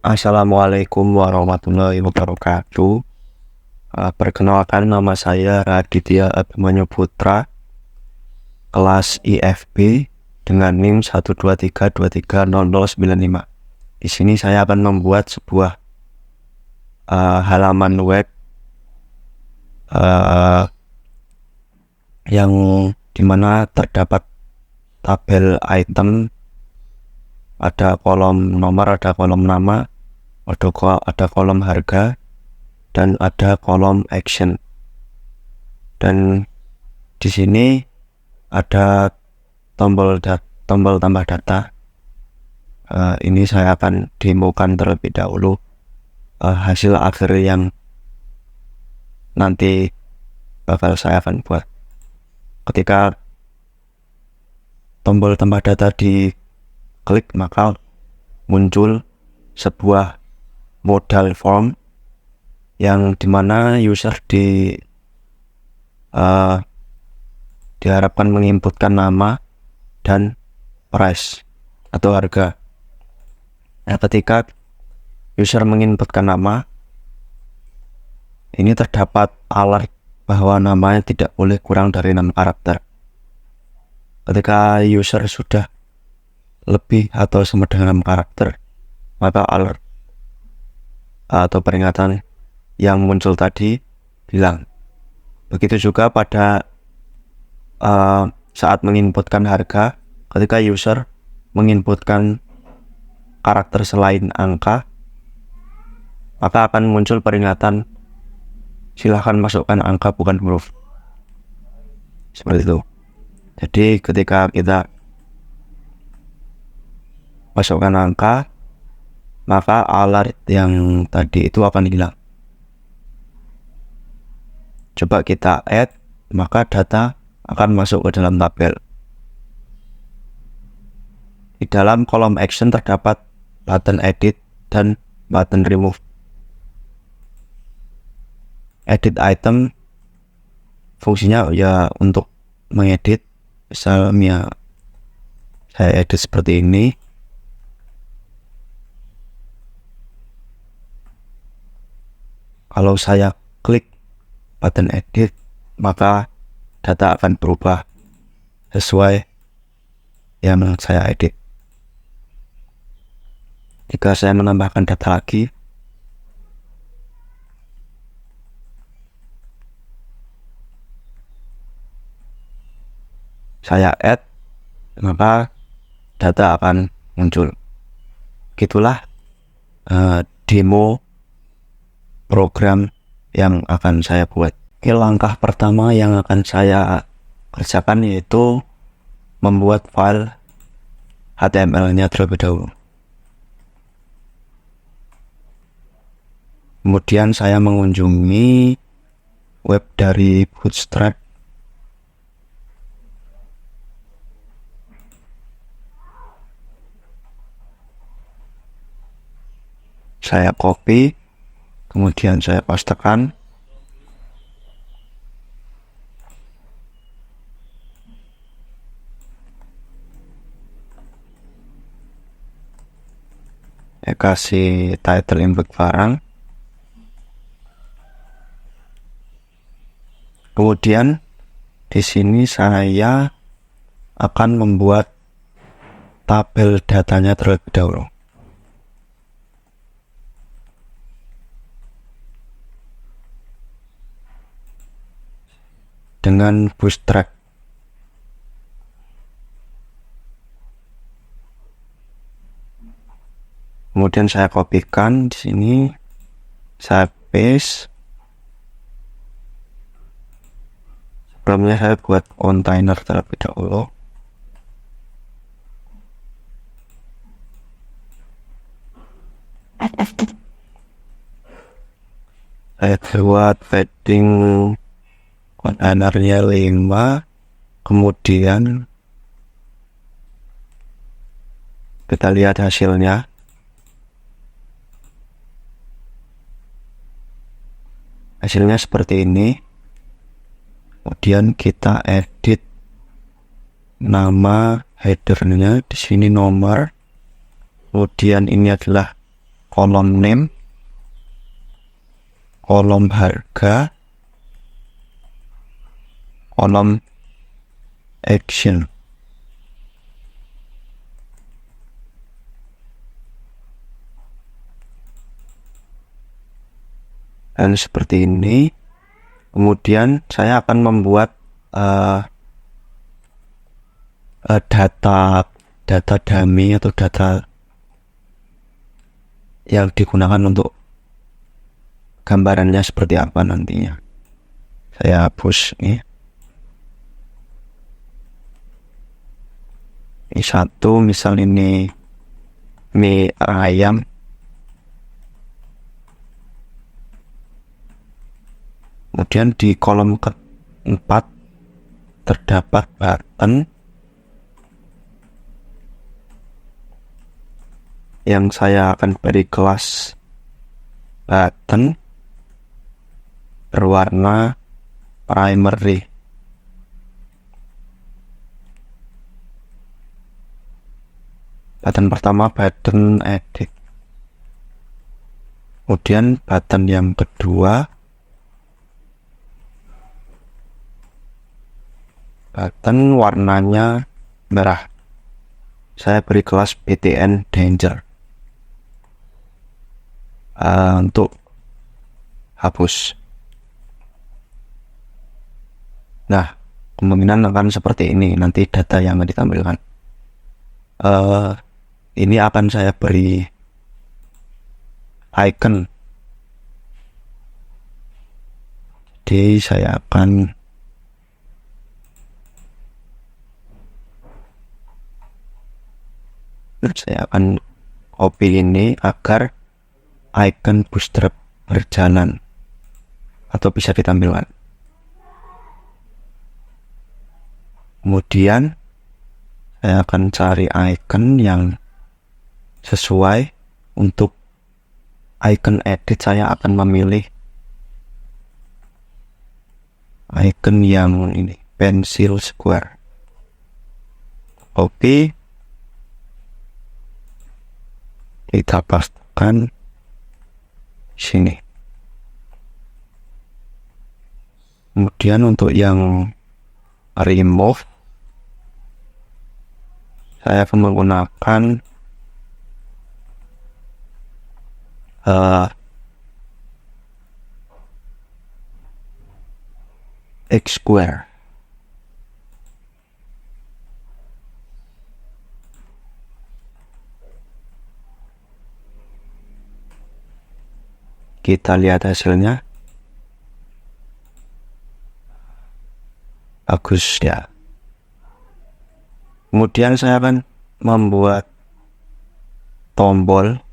Assalamualaikum warahmatullahi wabarakatuh. Perkenalkan, nama saya Raditya Abhimanyu Putra, kelas IFB dengan NIM 123230095. Di sini saya akan membuat sebuah halaman web yang dimana terdapat tabel item, ada kolom nomor, ada kolom nama, ada kolom harga, dan ada kolom action. Dan di sini ada tombol tambah data. Ini saya akan demokan terlebih dahulu hasil akhir yang nanti bakal saya akan buat. Ketika tombol tambah data diklik, maka muncul sebuah modal form yang dimana user diharapkan menginputkan nama dan price atau harga. Nah, ketika user menginputkan nama, ini terdapat alert bahwa namanya tidak boleh kurang dari 6 karakter. Ketika user sudah lebih atau sama dengan 6 karakter, maka alert atau peringatan yang muncul tadi hilang. Begitu juga pada saat menginputkan harga, ketika user menginputkan karakter selain angka, maka akan muncul peringatan silahkan masukkan angka bukan huruf. Seperti itu. Jadi ketika kita masukkan angka, maka alert yang tadi itu akan hilang. Coba kita add, maka data akan masuk ke dalam tabel. Di dalam kolom action terdapat button edit dan button remove. Edit item fungsinya ya untuk mengedit. Misalnya saya edit seperti ini. Kalau saya klik button edit, maka data akan berubah sesuai yang saya edit. Jika saya menambahkan data lagi, saya add, maka data akan muncul. Gitulah demo program yang akan saya buat. Oke, langkah pertama yang akan saya kerjakan yaitu membuat file HTML-nya terlebih dahulu. Kemudian saya mengunjungi web dari Bootstrap. Saya copy, kemudian saya pastekan. Saya kasih title input barang. Kemudian di sini saya akan membuat tabel datanya terlebih dahulu. Dengan Bootstrap. Kemudian saya kopikan di sini, saya paste. Sebelumnya saya buat container terlebih dahulu. Saya buat padding containernya 5. Kemudian kita lihat hasilnya. Hasilnya seperti ini. Kemudian kita edit nama headernya, di sini nomor. Kemudian ini adalah kolom name, kolom harga, kolom action. Dan seperti ini. Kemudian saya akan membuat data dummy atau data yang digunakan untuk gambarannya seperti apa nantinya. Saya hapus nih. Ini satu, misal ini mie ayam. Kemudian di kolom keempat terdapat button yang saya akan beri kelas button berwarna primary. Button pertama button edit. Kemudian button yang kedua button warnanya merah. Saya beri kelas btn danger untuk hapus. Nah, kemungkinan akan seperti ini nanti data yang ditampilkan. Ini akan saya beri icon. Jadi saya akan copy ini agar icon bootstrap berjalan atau bisa ditampilkan. Kemudian saya akan cari icon yang sesuai. Untuk icon edit saya akan memilih icon yang ini, pencil square. Oke, kita pastikan sini. Kemudian untuk yang remove, saya akan menggunakan X square. Kita lihat hasilnya. Bagus ya. Kemudian saya akan membuat tombol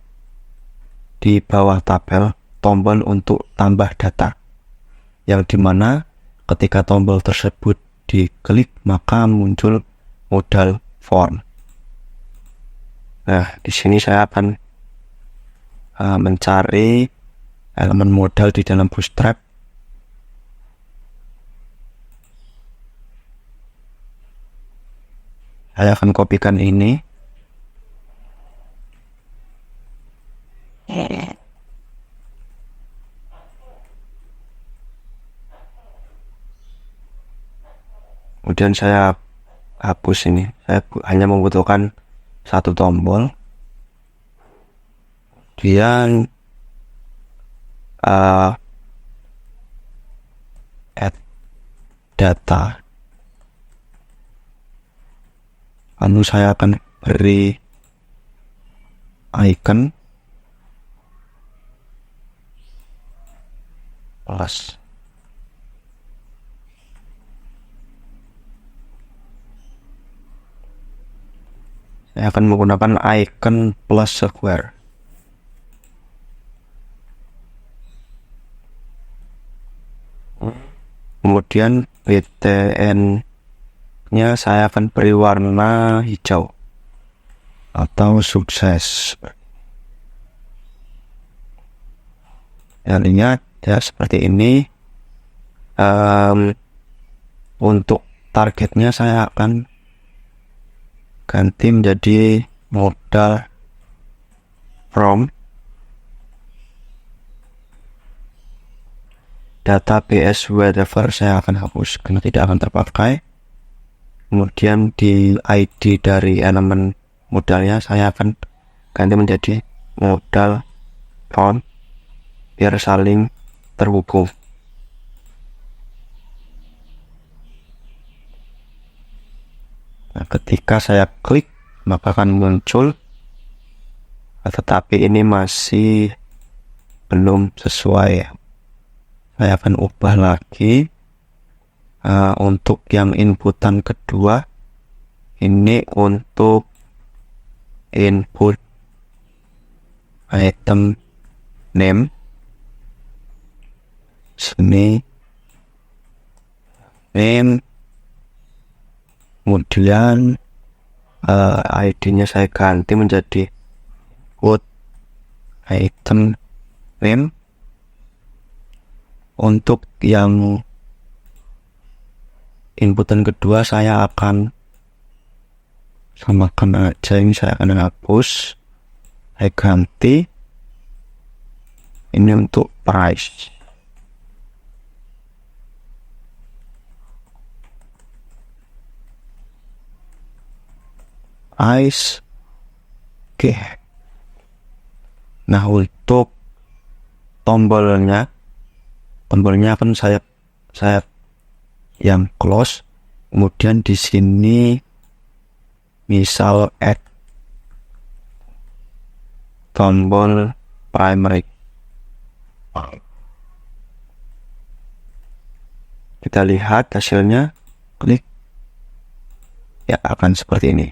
di bawah tabel, tombol untuk tambah data, yang dimana ketika tombol tersebut diklik maka muncul modal form. Nah, di sini saya akan mencari elemen modal di dalam Bootstrap. Saya akan kopikan ini. Kemudian saya hapus ini. Saya hanya membutuhkan satu tombol. Kemudian add data. Lalu saya akan beri icon plus. Saya akan menggunakan icon plus square. Kemudian btn nya saya akan beri warna hijau atau sukses. Ya, lihat ya seperti ini. Untuk targetnya saya akan ganti menjadi modal from data PS wherever saya akan hapus karena tidak akan terpakai. Kemudian di ID dari elemen modalnya saya akan ganti menjadi modal count biar saling terhubung. Nah, ketika saya klik maka akan muncul, tetapi ini masih belum sesuai. Saya akan ubah lagi. Untuk yang inputan kedua, ini untuk input item name, sini name, kemudian ID-nya saya ganti menjadi input item name. Untuk yang inputan kedua saya akan samakan aja, ini saya akan hapus, saya ganti ini untuk price. Oke. Nah, untuk tombolnya akan saya yang close. Kemudian di sini misal add tombol primary. Kita lihat hasilnya, klik, ya akan seperti ini.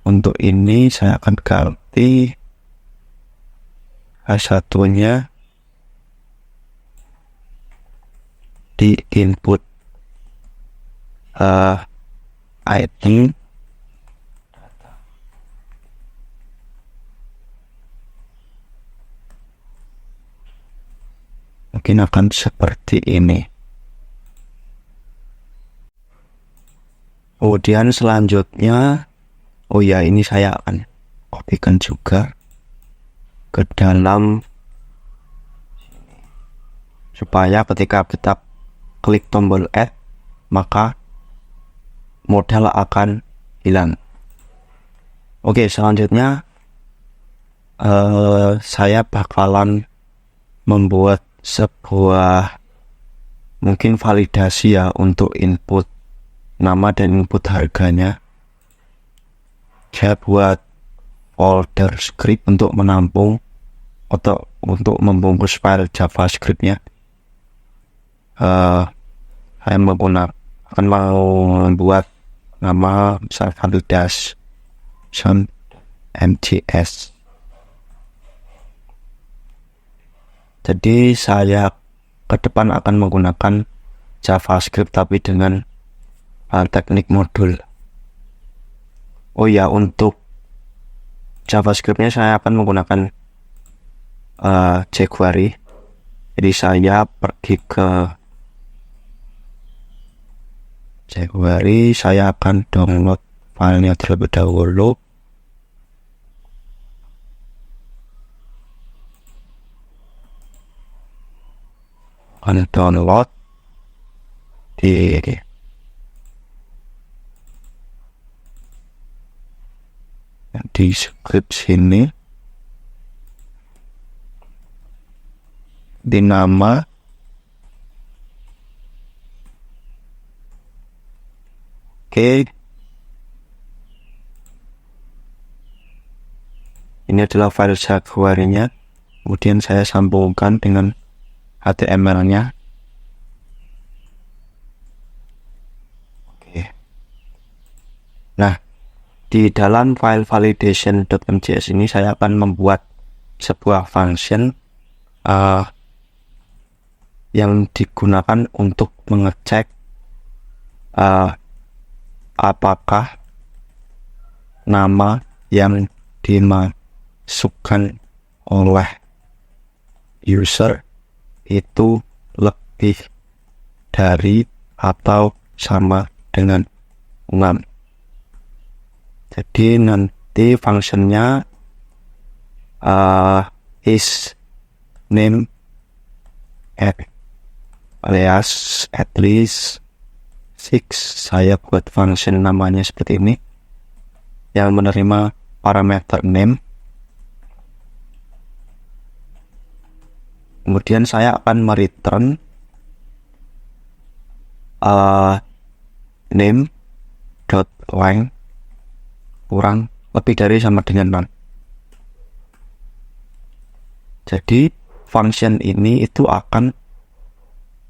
Untuk ini saya akan ganti H1-nya di input item mungkin akan seperti ini. Kemudian selanjutnya, oh ya, ini saya akan kopikan juga ke dalam supaya ketika kita klik tombol add maka modal akan hilang. Oke, selanjutnya saya bakalan membuat sebuah mungkin validasi ya untuk input nama dan input harganya. Saya buat folder script untuk menampung atau untuk membungkus file JavaScript-nya. Saya akan mau membuat nama misal validation MTS. Jadi saya ke depan akan menggunakan JavaScript tapi dengan teknik modul. Oh ya, untuk JavaScript-nya saya akan menggunakan jQuery. Jadi saya pergi ke jQuery, saya akan download filenya terlebih dahulu. Akan download di script sini, di nama, oke. Ini adalah file jQuery-nya. Kemudian saya sambungkan dengan HTML-nya. Oke. Nah, di dalam file validation.mjs ini saya akan membuat sebuah function yang digunakan untuk mengecek apakah nama yang dimasukkan oleh user itu lebih dari atau sama dengan 6. Jadi nanti fungsinya is name add alias at least 6. Saya buat function namanya seperti ini yang menerima parameter name. Kemudian saya akan mereturn name dot length kurang lebih dari sama dengan 0. Jadi function ini itu akan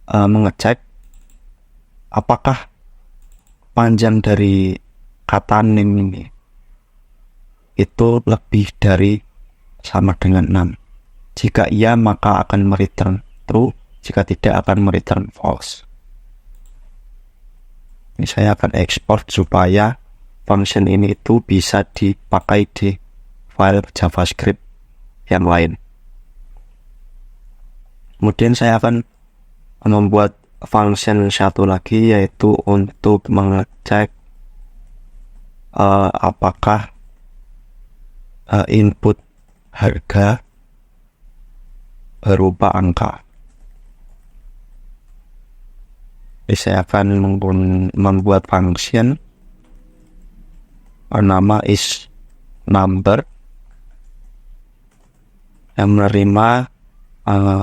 mengecek apakah panjang dari kata name ini itu lebih dari sama dengan 6. Jika iya, maka akan mereturn true. Jika tidak, akan mereturn false. Ini saya akan export supaya function ini itu bisa dipakai di file JavaScript yang lain. Kemudian saya akan membuat function satu lagi, yaitu untuk mengecek apakah input harga berupa angka. Jadi saya akan membuat function bernama is number yang menerima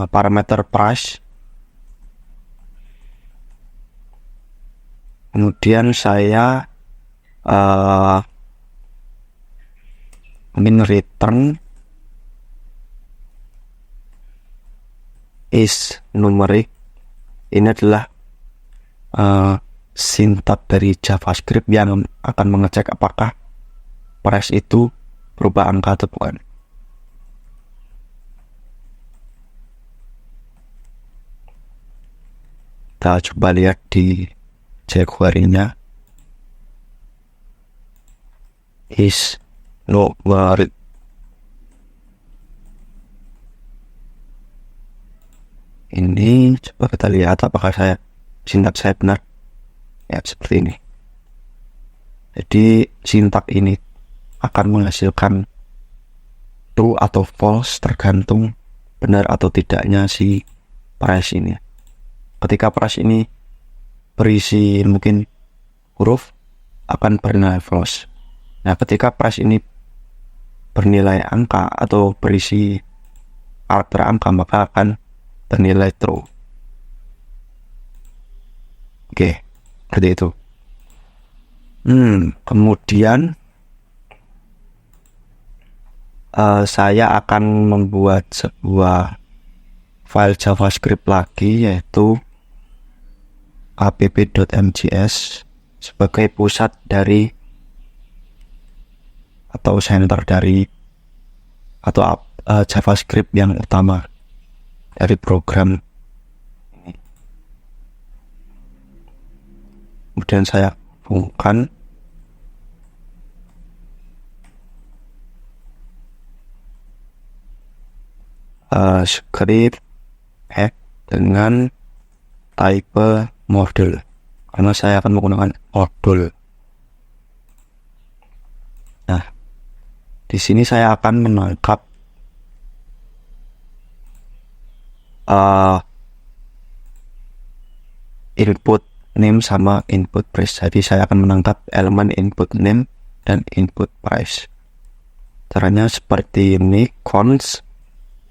parameter price. Kemudian saya return is numeric. Ini adalah sintak dari JavaScript yang akan mengecek apakah price itu berupa angka atau bukan. Kita coba lihat di jQuery-nya. Is numeric. Ini coba kita lihat apakah sintak saya benar. Ya, seperti ini. Jadi sintak ini akan menghasilkan true atau false tergantung benar atau tidaknya si price ini. Ketika price ini berisi mungkin huruf, akan bernilai false. Nah, ketika price ini bernilai angka atau berisi karakter angka, maka akan bernilai true. Oke, seperti itu. Kemudian saya akan membuat sebuah file JavaScript lagi, yaitu app.mjs sebagai pusat dari atau center dari atau JavaScript yang utama dari program ini. Kemudian saya hubungkan script dengan type model, karena saya akan menggunakan modul. Nah, di sini saya akan menangkap input name sama input price. Jadi saya akan menangkap elemen input name dan input price. Caranya seperti ini: const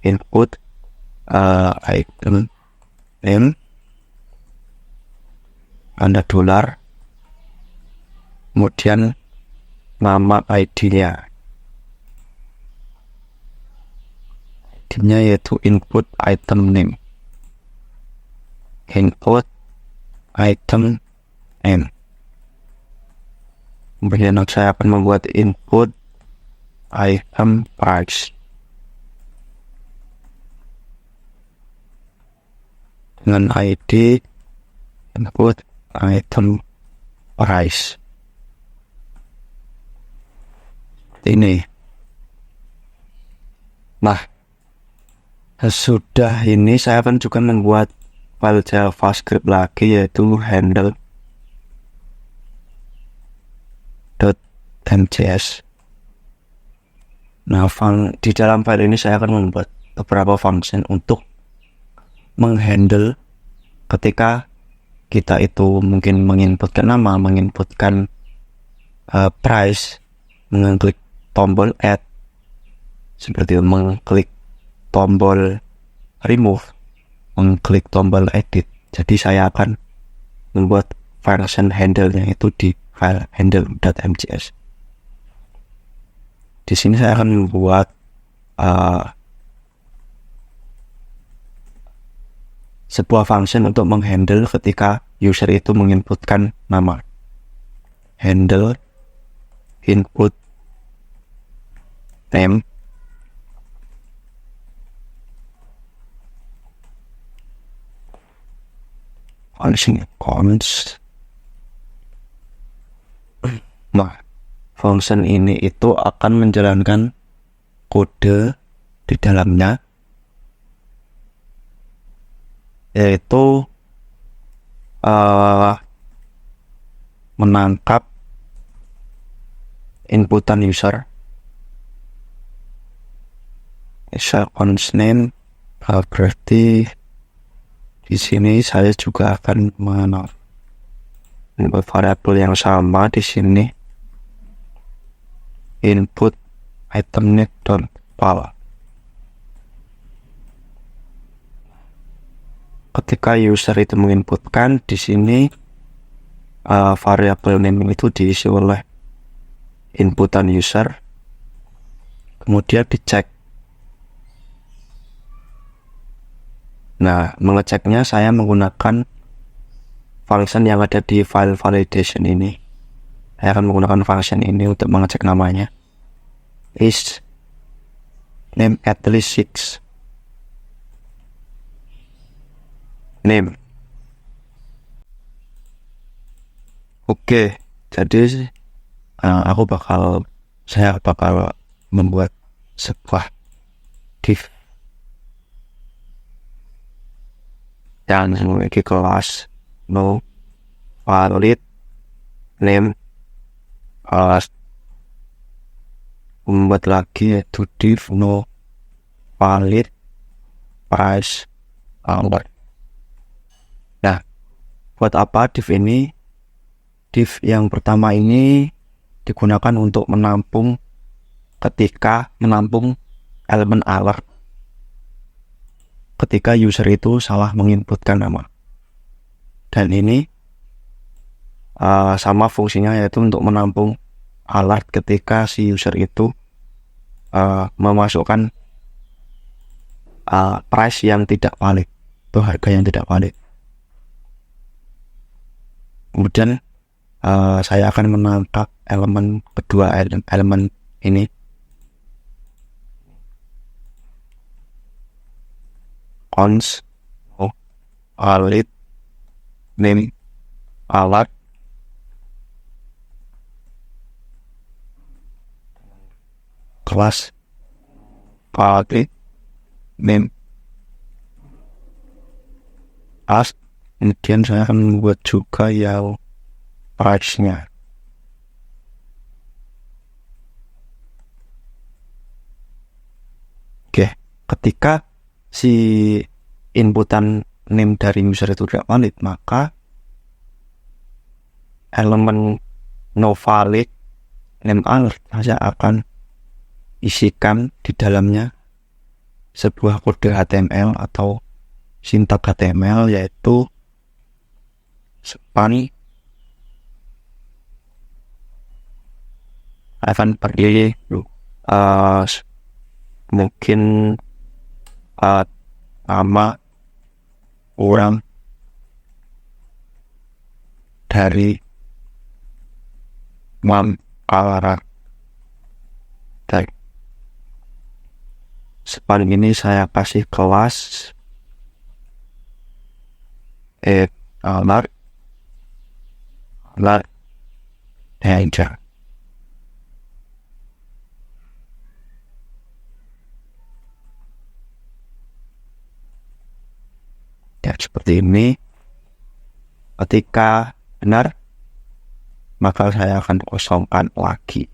input item name tanda $, kemudian nama ID-nya. ID-nya yaitu input item name, input item name. Kemudian saya akan membuat input item price dengan ID input item price. Ini. Nah, sesudah ini saya akan juga membuat file JavaScript lagi, yaitu handle.mjs. Nah, di dalam file ini saya akan membuat beberapa function untuk menghandle ketika kita itu mungkin menginputkan nama, menginputkan price, mengklik tombol add, seperti mengklik tombol remove, mengklik tombol edit. Jadi saya akan membuat function handle-nya itu di file handle.mjs. Di sini saya akan membuat sebuah function untuk menghandle ketika user itu menginputkan nama. Handle input name function comments. Nah, function ini itu akan menjalankan kode di dalamnya, yaitu menangkap inputan user account name. Berarti di sini saya juga akan menambah variabel yang sama di sini, input item net.file. Ketika user itu menginputkan, di sini variabel name itu diisi oleh inputan user, kemudian dicek. Nah, mengeceknya saya menggunakan function yang ada di file validation ini. Saya akan menggunakan function ini untuk mengecek namanya. Is name at least 6 name. Oke, jadi saya bakal membuat sebuah div yang memiliki kelas no valid name, membuat lagi yaitu div no valid price number. Nah, buat apa div ini? Div yang pertama ini digunakan untuk menampung elemen alert ketika user itu salah menginputkan nama. Dan ini sama fungsinya, yaitu untuk menampung alert ketika si user itu memasukkan price yang tidak valid, atau harga yang tidak valid. Kemudian saya akan menangkap elemen kedua, elemen ini, cons valid name alert kelas valid name as. Kemudian saya akan membuat juga yang price-nya. Oke, ketika si inputan name dari user itu tidak valid, maka elemen no valid name alert saya akan isikan di dalamnya sebuah kode HTML atau sintak HTML, yaitu span akan pergi mungkin nama orang dari karakter. Span ini saya kasih kelas alert danger. Ya, seperti ini. Ketika benar, maka saya akan kosongkan lagi.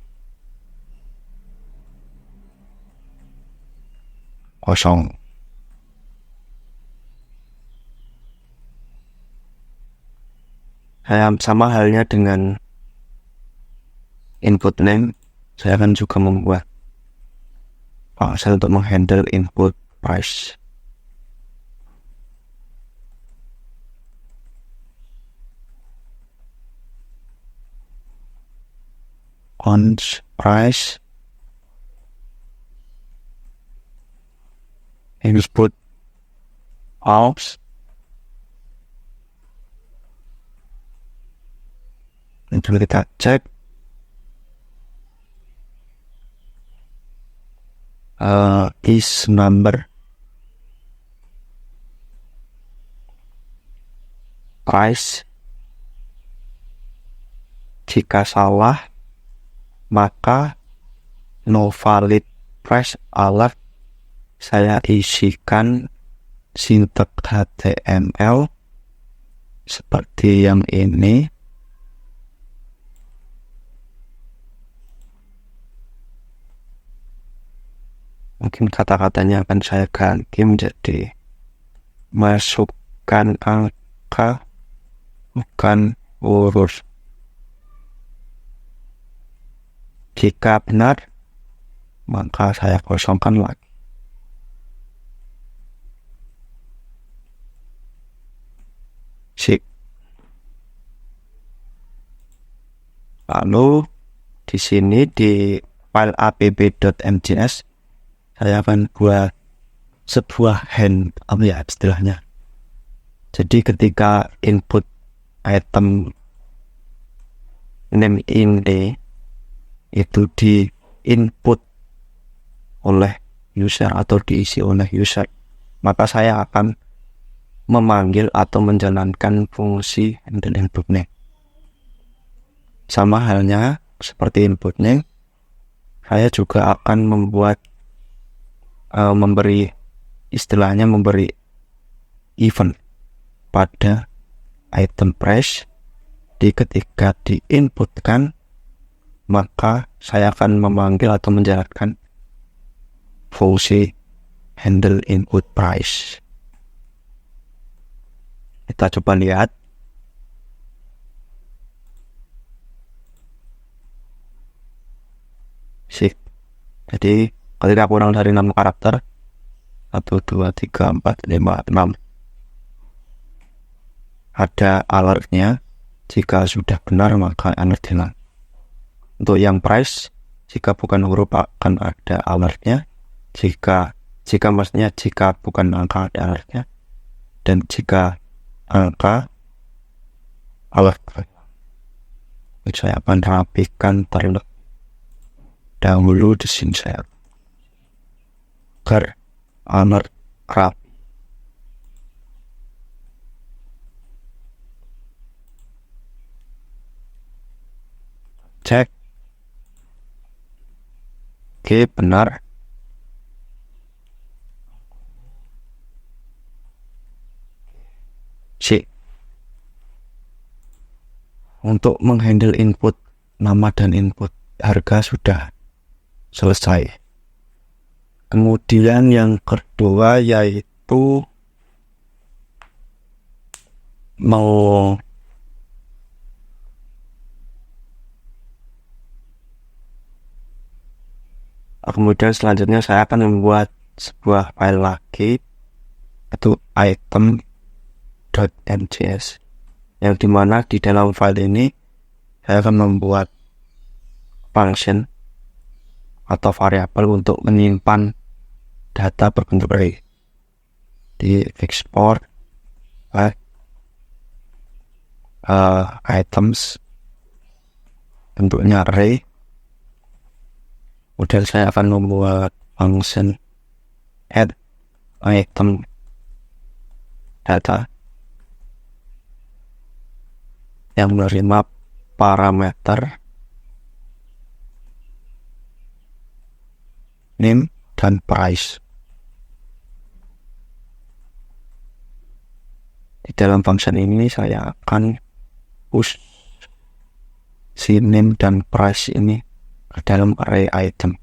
Kosong. Sama halnya dengan input name, saya akan juga membuat fungsi untuk menghandle input price. Cons price input aus. Ini kita cek is number price. Jika salah, maka no valid price alert. Saya isikan sinteks HTML seperti yang ini. Mungkin kata-katanya akan saya ganti menjadi masukkan angka, bukan huruf. Jika benar, maka saya kosongkan lagi. Sip. Lalu di sini di file app.mjs saya akan buat sebuah istilahnya. Jadi ketika input item name ini itu di input oleh user atau diisi oleh user, maka saya akan memanggil atau menjalankan fungsi handle input name. Sama halnya seperti input name, saya juga akan membuat memberi event pada item price. Ketika diinputkan, maka saya akan memanggil atau menjalankan fungsi handle input price. Kita coba lihat. Sip. Jadi ketika kurang dari 6 karakter, 1, 2, 3, 4, 5, 6, ada alertnya. Jika sudah benar, maka alert hilang. Untuk yang price, jika bukan huruf akan ada alertnya. Jika bukan angka ada alertnya. Dan jika angka, alert. Saya akan rapikan terlebih dahulu di sini saya agar alert rapi. Cek. Oke, benar. C. Untuk menghandle input nama dan input harga sudah selesai. Kemudian yang kedua yaitu kemudian selanjutnya saya akan membuat sebuah file lagi, itu item.mjs, yang dimana di dalam file ini saya akan membuat function atau variabel untuk menyimpan data berbentuk array. Di export items bentuknya array. Kemudian saya akan membuat function add item data yang menerima parameter name dan price. Di dalam function ini saya akan push si name dan price ini ke dalam array item.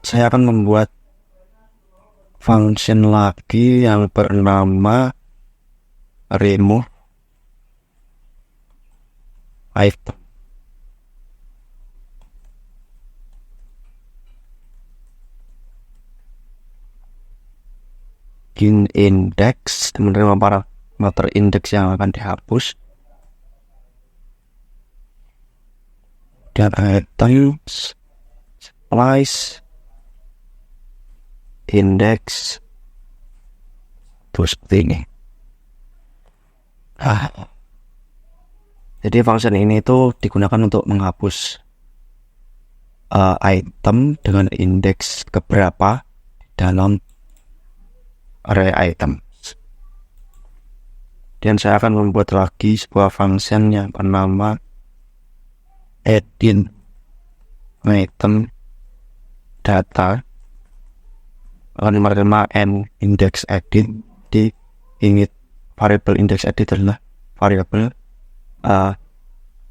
Saya akan membuat function lagi yang bernama remove item. In index, menerima parameter indeks yang akan dihapus, dan items slice index terus seperti ini. Jadi function ini itu digunakan untuk menghapus item dengan indeks keberapa dalam array item. Dan saya akan membuat lagi sebuah function yang bernama edit item data, akan menerima index edit. Di init variable index edit adalah variable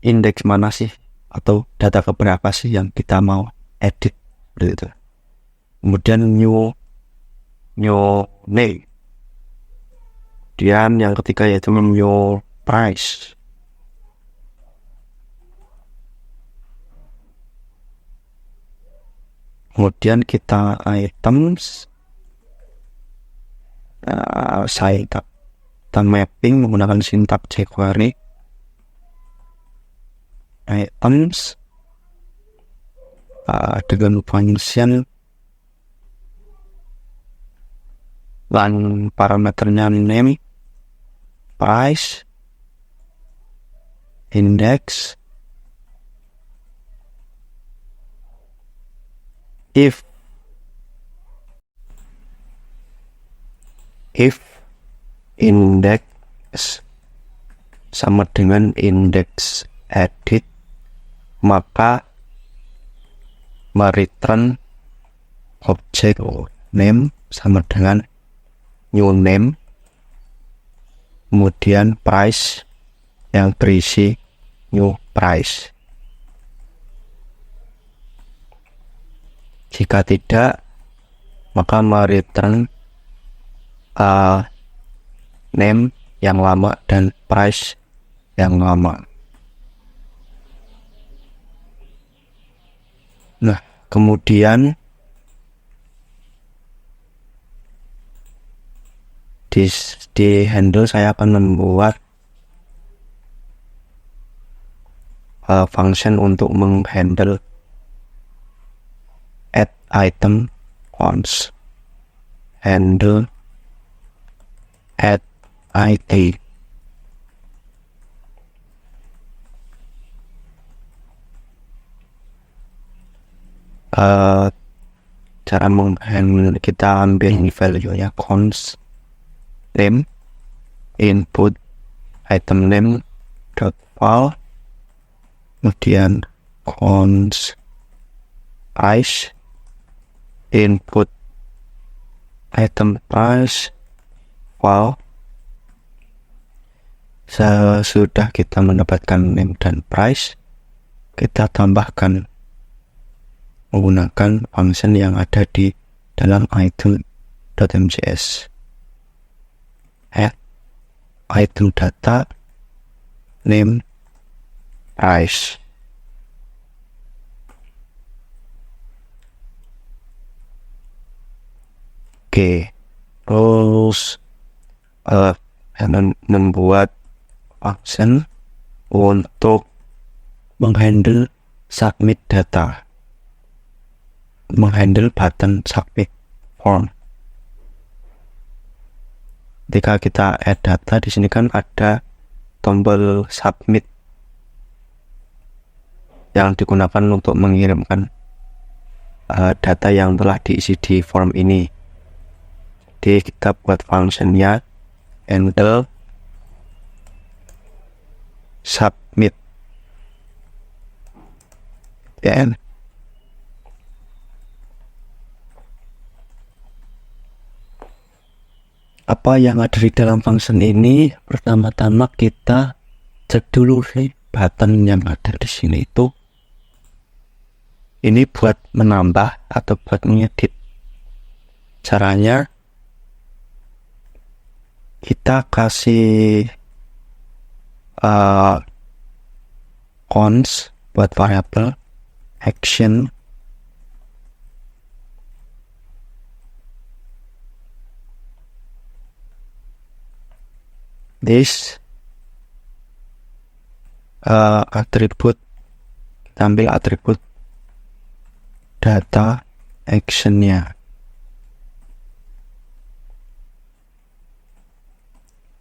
indeks mana sih atau data keberapa sih yang kita mau edit, seperti itu. Kemudian new name. Kemudian yang ketiga yaitu new price. Kemudian kita items kita mapping menggunakan sintak jQuery. Items dengan function dan parameternya name, price, index, if index sama dengan index edit, maka mereturn object name sama dengan new name, kemudian price yang berisi new price. Jika tidak, maka mereturn name yang lama dan price yang lama. Nah, kemudian di handle saya akan membuat function untuk menghandle add item once, handle add id. Cara menghandle, kita ambil value nya const name input item name dot file, kemudian const price input item price file. Sesudah kita mendapatkan name dan price, kita tambahkan menggunakan function yang ada di dalam item.mjs. Item data name price. Oke, terus membuat function untuk menghandle submit data, menghandle button submit form. Ketika kita add data, di sini kan ada tombol submit yang digunakan untuk mengirimkan data yang telah diisi di form ini. Jadi kita buat functionnya handle submit. Dan apa yang ada di dalam function ini? Pertama-tama kita cek dulu nih button yang ada di sini itu ini buat menambah atau buat mengedit. Caranya kita kasih cons buat variabel action this atribut, kita ambil atribut data actionnya.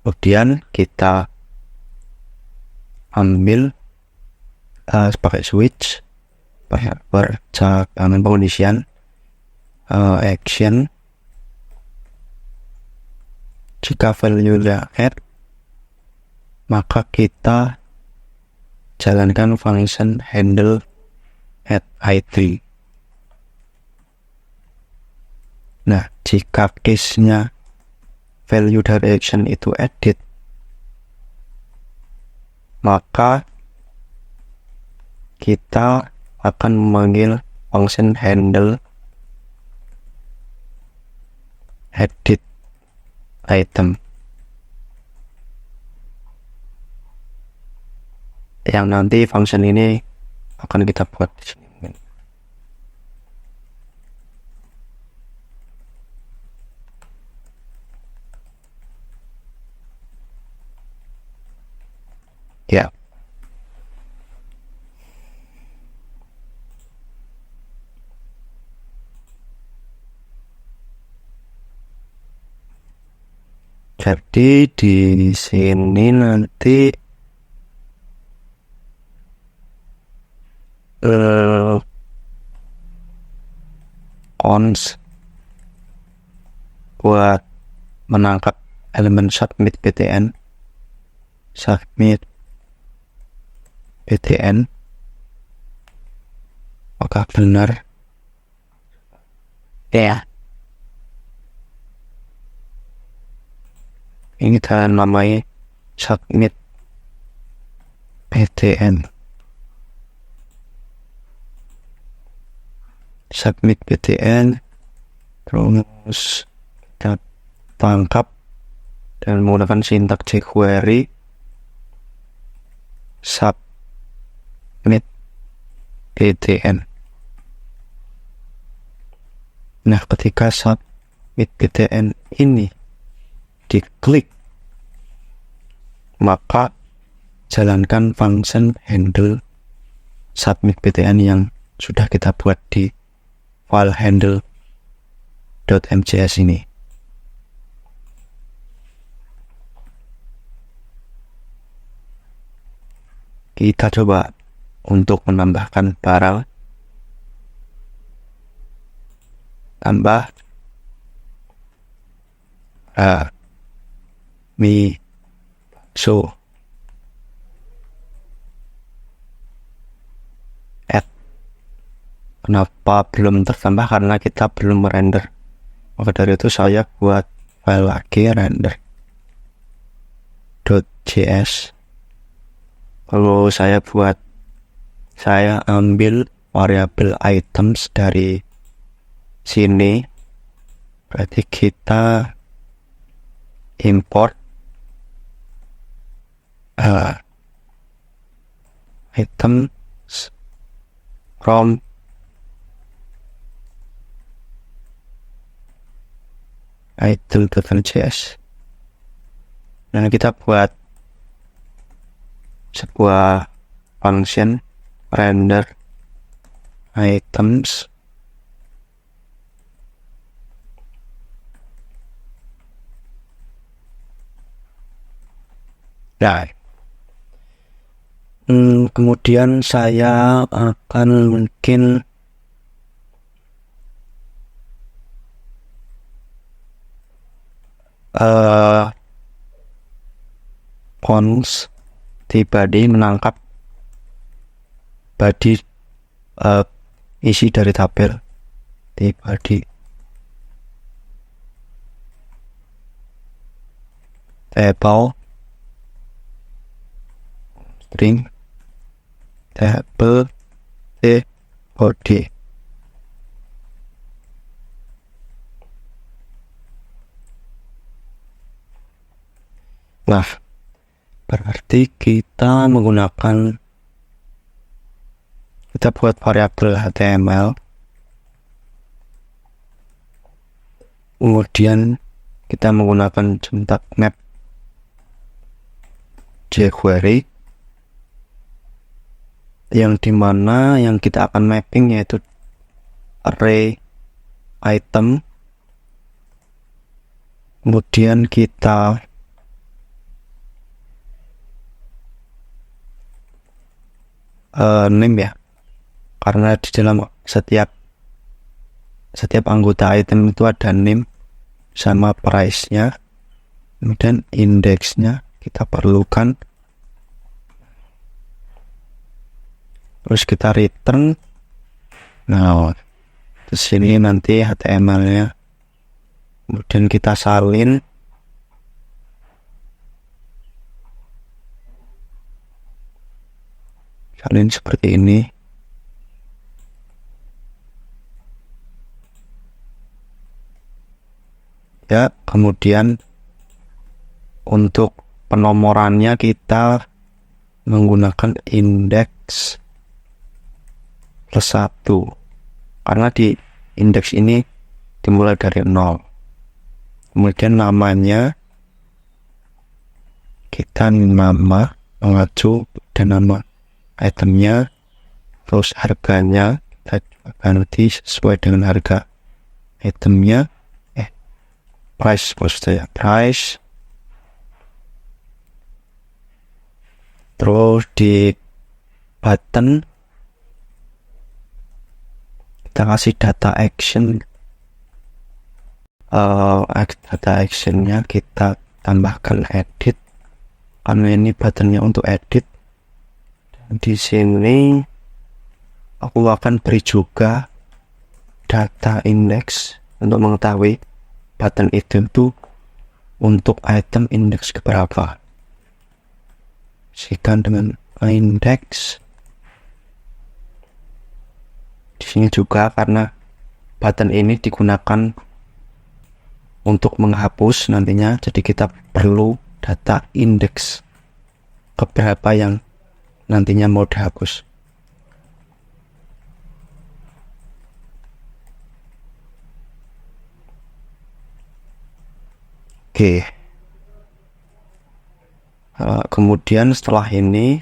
Kemudian kita ambil pakai switch, pakai pengondisian action. Jika value-nya add, maka kita jalankan function handle add item. Nah, jika case-nya value dari action itu edit, maka kita akan memanggil function handle edit item yang nanti function ini akan kita buat di sini. Ya. Jadi di sini nanti cons buat menangkap elemen submit btn apakah benar ya. Ini kita namanya submit btn terus kita tangkap dan menggunakan sintak jQuery submit btn. Nah, ketika submit btn ini diklik, maka jalankan function handle submit btn yang sudah kita buat di file handle.mjs ini. Kita coba untuk menambahkan barang, tambah mie so add. Kenapa belum tertambah? Karena kita belum merender. Maka dari itu saya buat file lagi render.js. Lalu saya ambil variabel items dari sini. Berarti kita import items from idle.js. Dan kita buat sebuah function render items Nah, kemudian saya akan mungkin cons di body menangkap body isi dari tabel di body table string table the body. Nah, berarti kita buat variabel HTML, kemudian kita menggunakan contoh map jQuery, yang dimana yang kita akan mapping yaitu array item, kemudian kita name ya, karena di dalam setiap anggota item itu ada name sama price-nya, kemudian index-nya kita perlukan, terus kita return. Nah, terus sini nanti HTML-nya, kemudian kita salin seperti ini. Ya, kemudian untuk penomorannya kita menggunakan indeks +1, karena di indeks ini dimulai dari 0. Kemudian namanya kita nama mengacu dan nama itemnya, terus harganya kita ganti sesuai dengan harga itemnya, price maksudnya, price. Terus di button kita kasih data action, data actionnya kita tambahkan edit, karena ini buttonnya untuk edit. Dan di sini aku akan beri juga data index untuk mengetahui button itu untuk item index keberapa. Isikan dengan index. Di sini juga karena button ini digunakan untuk menghapus nantinya, jadi kita perlu data index keberapa yang nantinya mau dihapus. Oke. Kemudian setelah ini,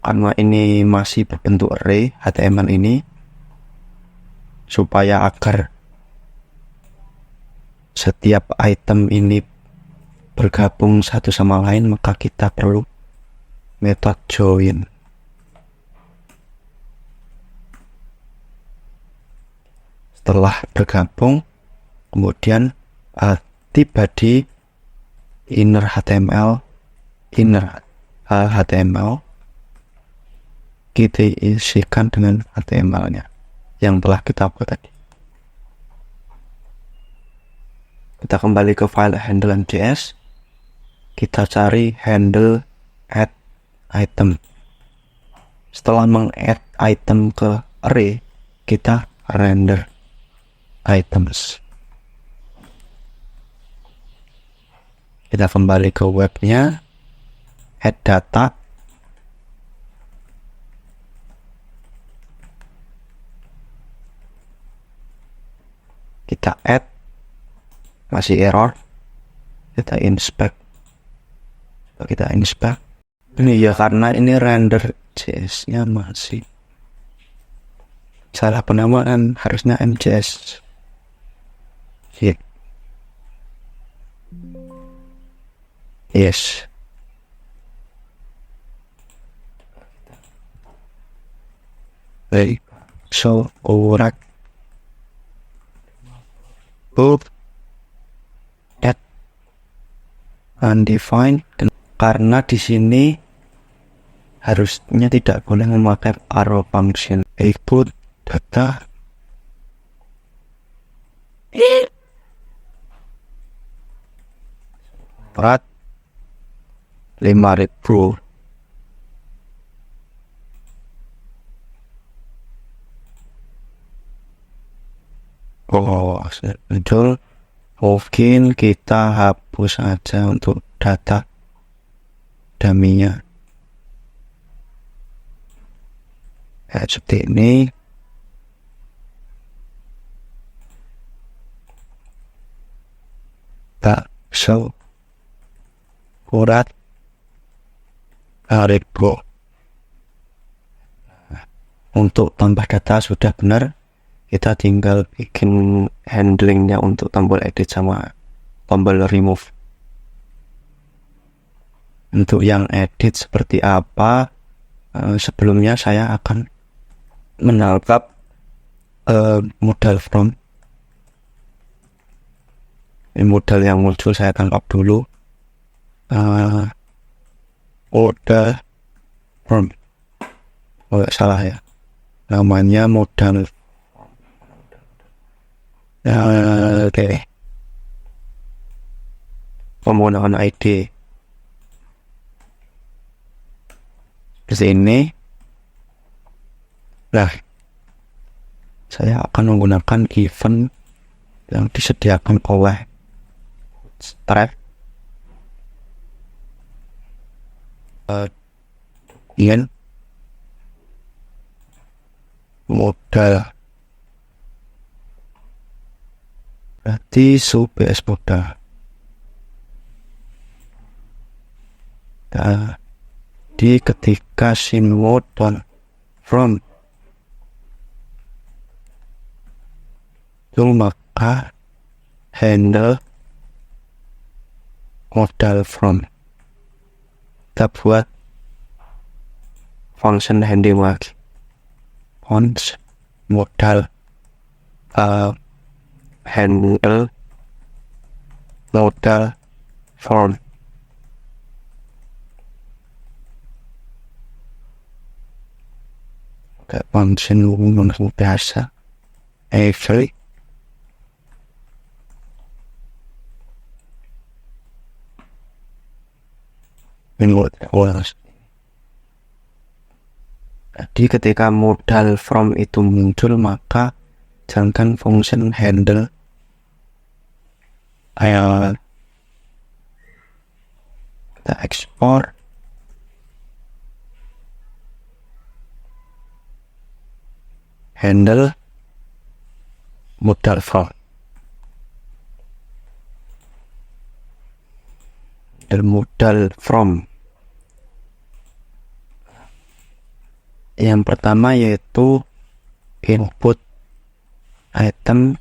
karena ini masih berbentuk array HTML ini, supaya agar setiap item ini bergabung satu sama lain, maka kita perlu metode join. Setelah bergabung, kemudian tiba di inner HTML, kita isikan dengan HTML-nya yang telah kita buat tadi. Kita kembali ke file handle.js, kita cari handle add item. Setelah meng-add item ke array, kita render items. Kita kembali ke webnya, add data, kita add, masih error, kita inspect. Ini ya karena ini render JS nya masih salah penamaan, harusnya MJS. Yes. Baik, so override both add undefined, karena di sini harusnya tidak boleh memakai arrow function. Input data berat 5.000. Oh, betul. Mungkin kita hapus aja untuk data dummy-nya. Seperti ini. Bakso urat Rebo. Untuk tambah data sudah benar, kita tinggal bikin handlingnya untuk tombol edit sama tombol remove. Untuk yang edit seperti apa, sebelumnya saya akan menangkap modal from. Modal yang muncul saya tangkap dulu. Modal from. Oh, salah ya. Namanya modal. Oke. Penggunaan ID. Di sini. Nah, saya akan menggunakan event yang disediakan oleh Stripe. Ingin modal berarti subs modal. Di ketika sim mode from itu maka handle modal from, kita buat function handling lagi. Function modal handle modal from. Kayak function umum biasa. Actually jadi ketika modal from itu muncul, maka jalankan function handle kita ekspor handle modal from. Modal from yang pertama yaitu input item,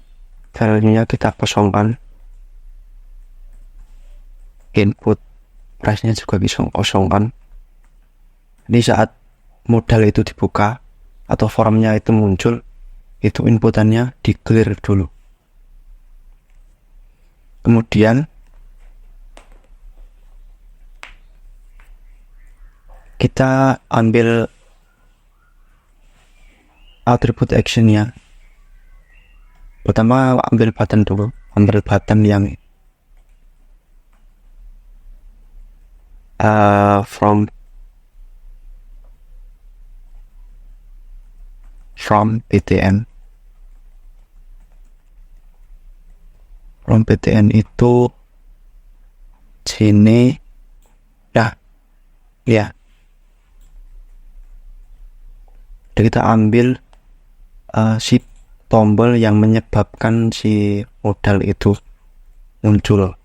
value-nya kita kosongkan. Input price-nya juga bisa kosongkan. Jadi saat modal itu dibuka atau formnya itu muncul, itu inputannya di clear dulu. Kemudian kita ambil atribut actionnya. Pertama ambil button dulu, ambil button yang from PTN. From PTN itu sini ya. Jadi kita ambil si tombol yang menyebabkan si modal itu muncul.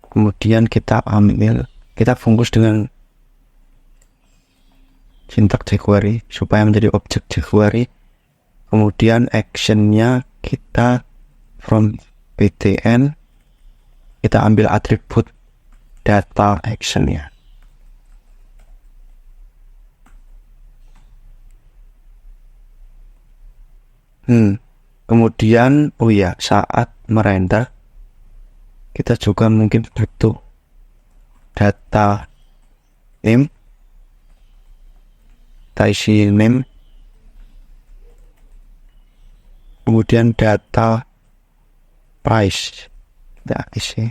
Kemudian kita bungkus dengan sintak jQuery supaya menjadi objek jQuery. Kemudian actionnya kita from PTN, kita ambil atribut data actionnya. Kemudian saat merender kita juga mungkin butuh data name, isi name, kemudian data price, kita isi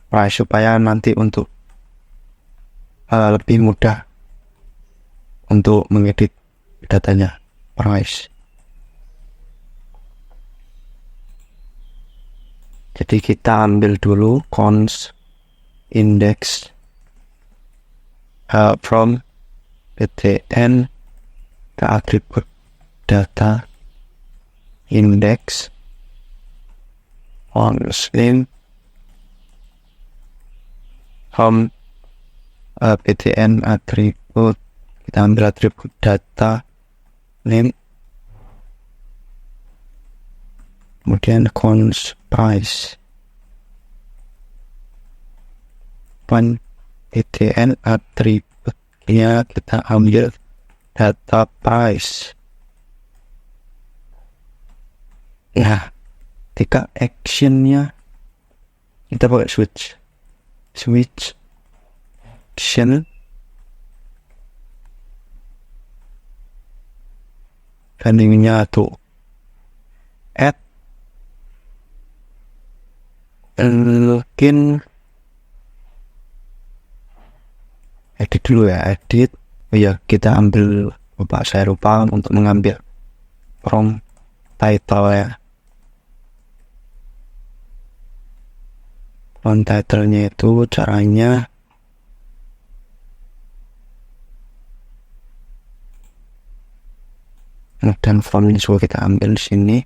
price supaya nanti untuk lebih mudah untuk mengedit datanya price. Jadi kita ambil dulu cons index from PTN ke atribut data index on name from PTN atribut, kita ambil atribut data name, kemudian const price PTN atributnya kita ambil data price. Nah, ketika actionnya kita pakai switch action bandingnya tuh add, mungkin edit dulu ya, edit. Oh ya, kita ambil, saya lupa untuk mengambil from title ya. From title-nya itu caranya dan from-nya juga kita ambil di sini.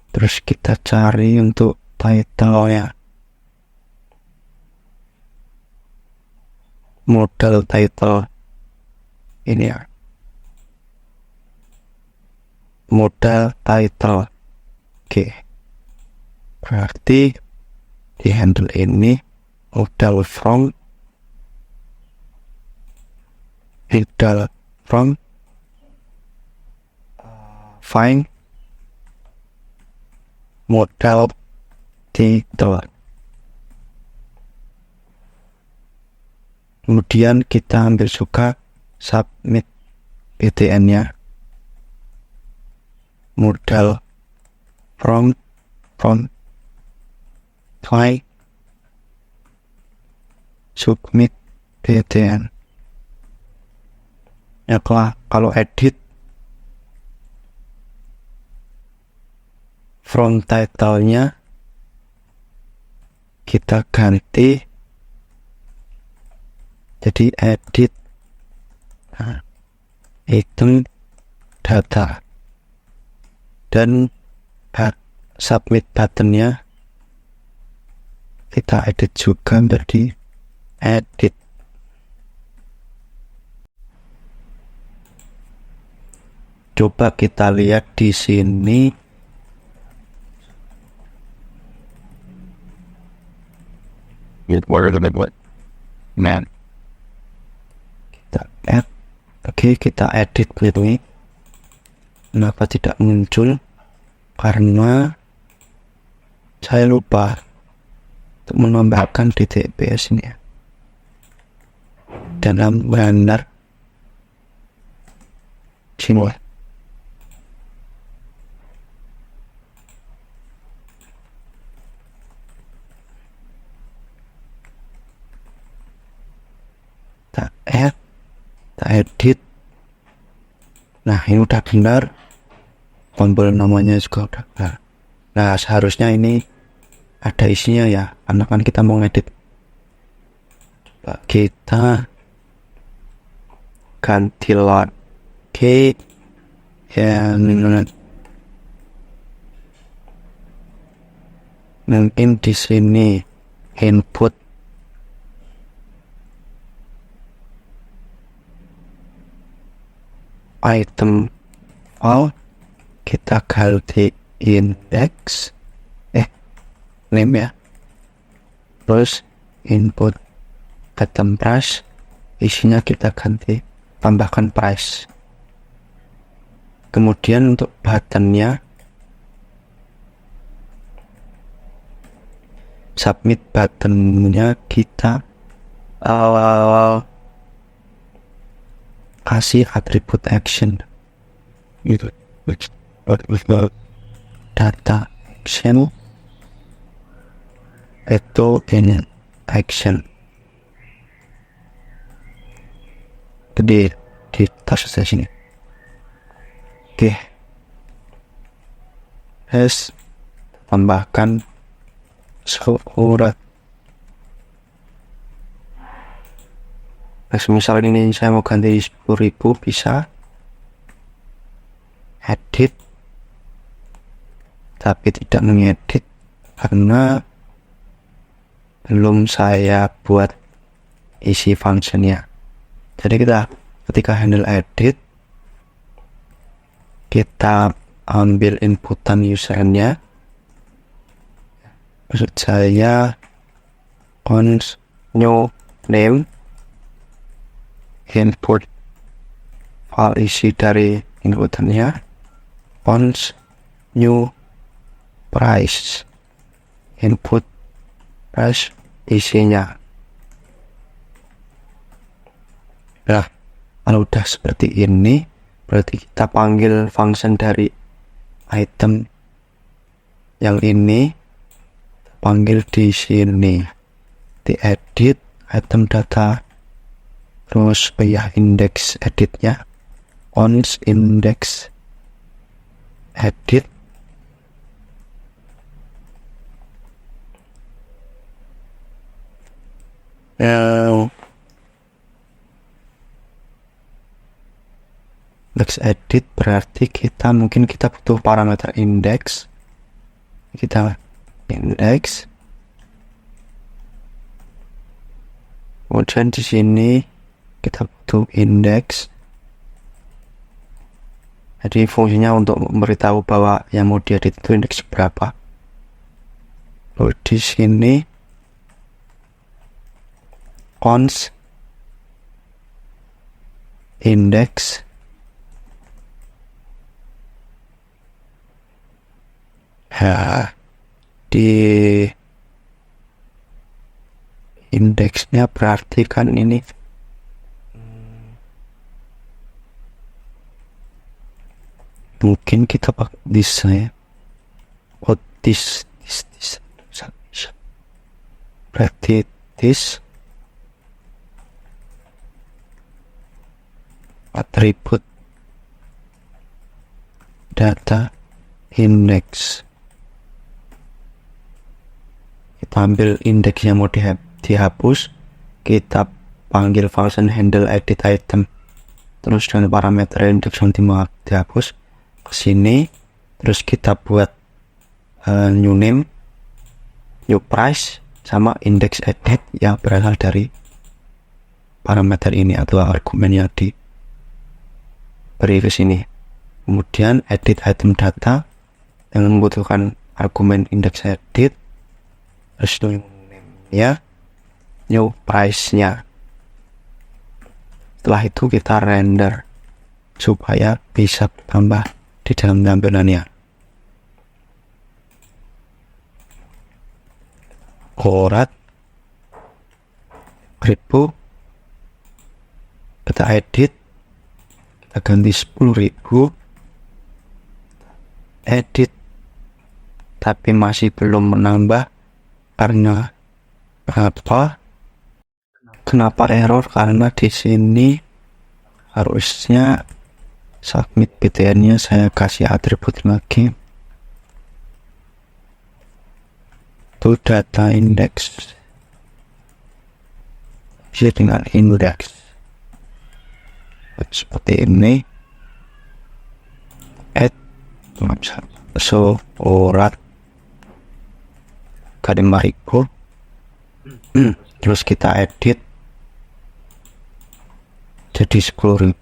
Terus kita cari untuk title-nya, modal title ini ya, modal title. Oke, berarti di handle ini modal from find modal title. Kemudian kita ambil juga submit PTN-nya, modal from find submit PTN. Ya, kalau edit from title-nya kita ganti jadi edit item data, dan submit button-nya kita edit juga menjadi edit. Coba kita lihat di sini. Man. Kita add. Oke, kita edit ini. Kenapa tidak muncul? Karena saya lupa untuk menambahkan DTPS ini ya. Dalam banner sini. Kita edit. Nah, ini udah benar, tombol namanya juga udah benar. Nah, seharusnya ini ada isinya ya, karena kan kita mau ngedit. Coba kita ganti lot K yang mungkin di sini input item file, kita ganti index name ya, terus input item price, isinya kita ganti tambahkan price. Kemudian untuk buttonnya, submit buttonnya kita kasih atribut action gitu, data action itu ini action, jadi di tas sini. Oke, tambahkan surat. Nah, misal ini saya mau ganti 10.000, bisa edit, tapi tidak mengedit karena belum saya buat isi functionnya. Jadi kita ketika handle edit, kita ambil inputan usernya, maksud saya const new name, input file isi dari inputannya, const new price, input price isinya. Nah, kalau udah seperti ini, berarti kita panggil function dari item yang ini, panggil di sini, di edit item data, terus index editnya, const index edit. Index edit berarti kita butuh parameter index. Kita index. Kemudian di sini kita butuh index. Jadi fungsinya untuk memberitahu bahwa yang mau diedit itu indeks berapa. Lalu di sini const index di indeksnya berarti kan ini mungkin kita pakai this ya. This berarti this atribut data index. Kita ambil indeks yang mau dihapus, kita panggil function handle edit item, terus dengan parameter indeks yang mau dihapus ke sini, terus kita buat new name, new price, sama index edit yang berasal dari parameter ini atau argumen yang diberi ke sini. Kemudian edit item data dengan membutuhkan argumen index edit, terus new name-nya, new price-nya. Setelah itu kita render supaya bisa tambah di dalam tampilannya. Korat 1000, kita edit, kita ganti 10.000, edit, tapi masih belum menambah. Karena apa? Kenapa error? Karena di sini harusnya submit btn-nya saya kasih atribut lagi. Itu data index. Bisa dengan index. Seperti ini. Add surat kademariku. Terus kita edit jadi 10.000.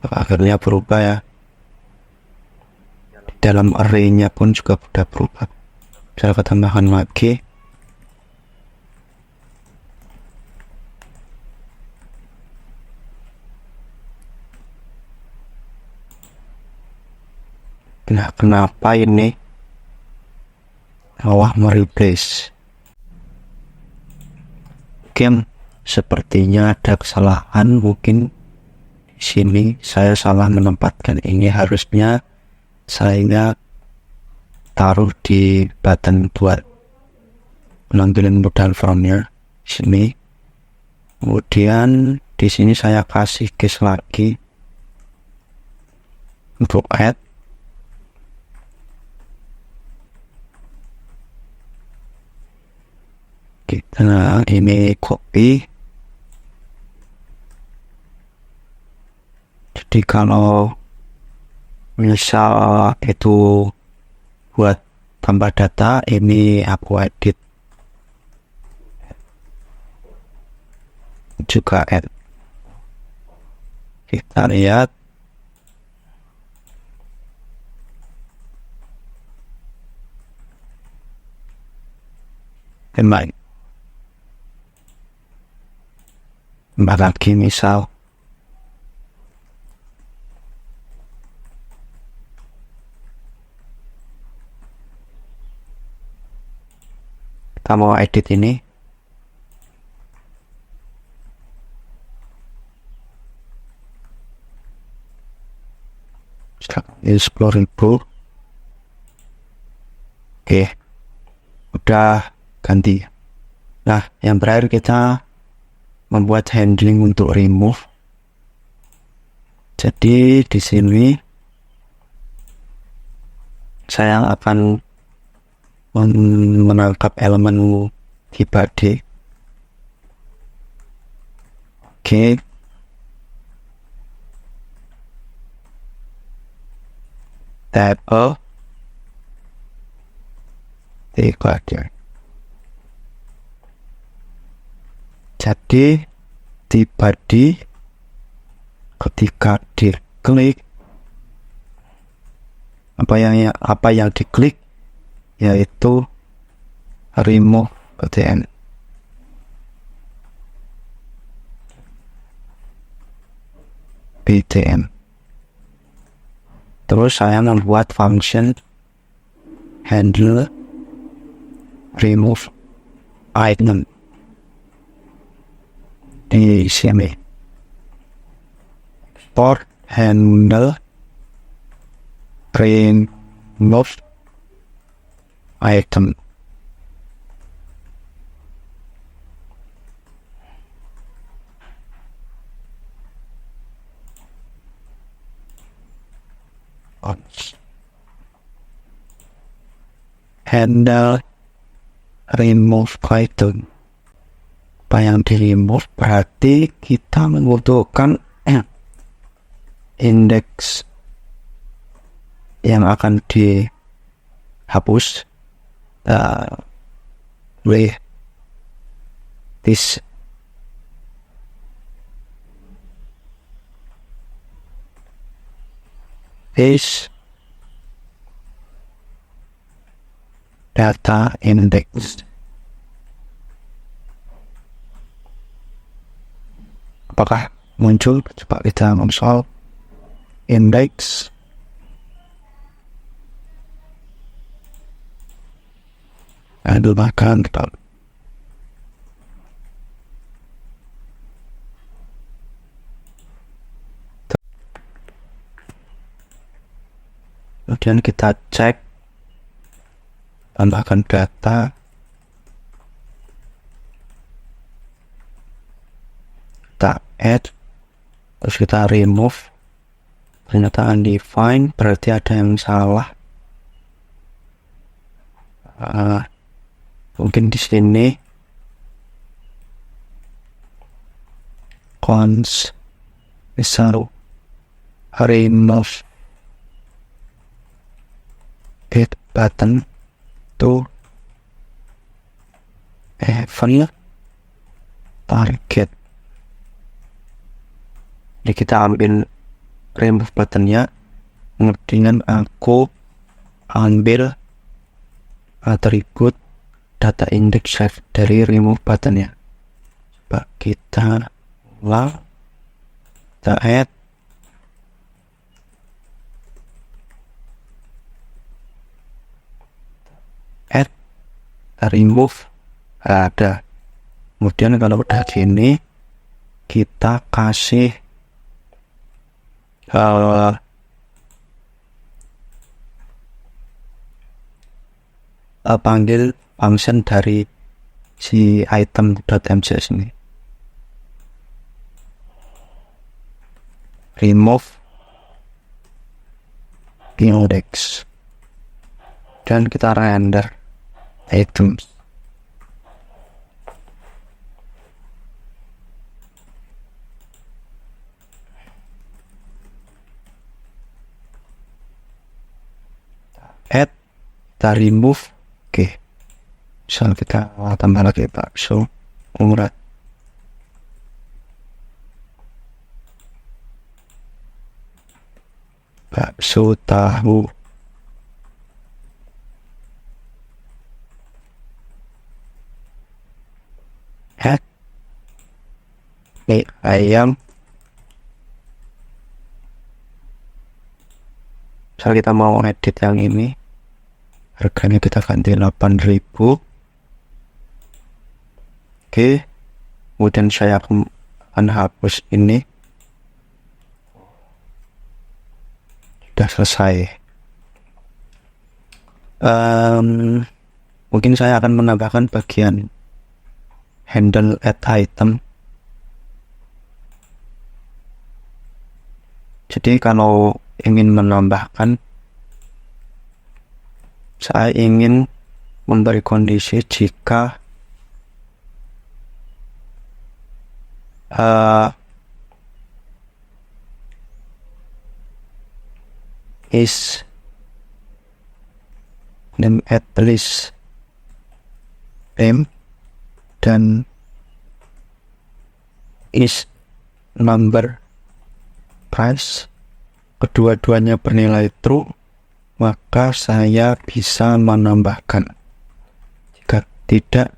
Akhirnya berubah ya. Di dalam array-nya pun juga sudah berubah. Bisa kita tambahkan lagi. Nah, kenapa ini mereplace? Mungkin sepertinya ada kesalahan. Mungkin di sini saya salah menempatkan ini, harusnya saya taruh di button buat penampilan modal frontnya sini. Kemudian di sini saya kasih case lagi untuk add. Nah, ini copy. Jadi kalau misal itu buat tambah data, ini aku edit juga kita lihat tambah lagi misal kita mau edit ini. Exploring Pro. Oke, udah ganti. Nah, yang terakhir kita membuat handling untuk remove. Jadi di sini saya akan menangkap elemen di body. Oke. Table di body. Jadi di body ketika diklik apa yang diklik yaitu remove btn. Terus saya membuat function handle remove item di sini. Export handle remove item. Handle remove item. Apa yang di remove berarti kita membutuhkan indeks yang akan dihapus with this data index. Apakah muncul? Coba kita install index. Aduh, makan kita. Kemudian kita cek, tambahkan data, kita add, terus kita remove. Ternyata undefined, berarti ada yang salah. Mungkin di sini cons misal remove hit button to event target. Jadi kita ambil remove buttonnya dengan aku ambil atribut data index dari remove buttonnya. Coba kita ulang, kita add remove ada. Kemudian kalau udah gini kita kasih panggil function dari si item.mjs ini, remove index, dan kita render items. kita remove. Oke, misal kita tambah lagi bakso urat, bakso tahu, mie ayam. Misal kita mau edit yang ini, harganya kita ganti 8.000. Oke, kemudian saya akan hapus ini. Sudah selesai. Mungkin saya akan menambahkan bagian handle add item. Jadi kalau ingin menambahkan, saya ingin memberi kondisi jika is name at least name dan is number price kedua-duanya bernilai true, maka saya bisa menambahkan. Jika tidak,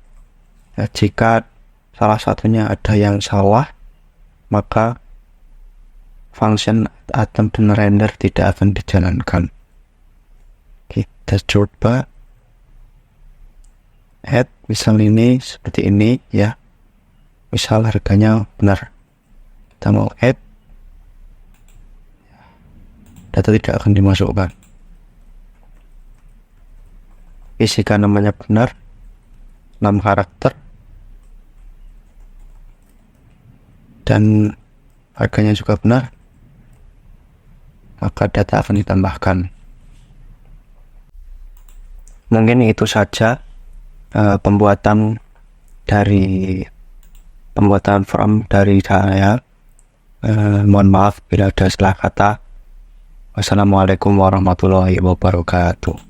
jika salah satunya ada yang salah, maka function item dan render tidak akan dijalankan. Kita coba add, misal ini seperti ini ya, misal harganya benar, kita mau add, data tidak akan dimasukkan. Jika namanya benar, 6 karakter, dan harganya juga benar, maka data akan ditambahkan. Mungkin itu saja pembuatan form dari saya. Mohon maaf bila ada salah kata. Wassalamualaikum warahmatullahi wabarakatuh.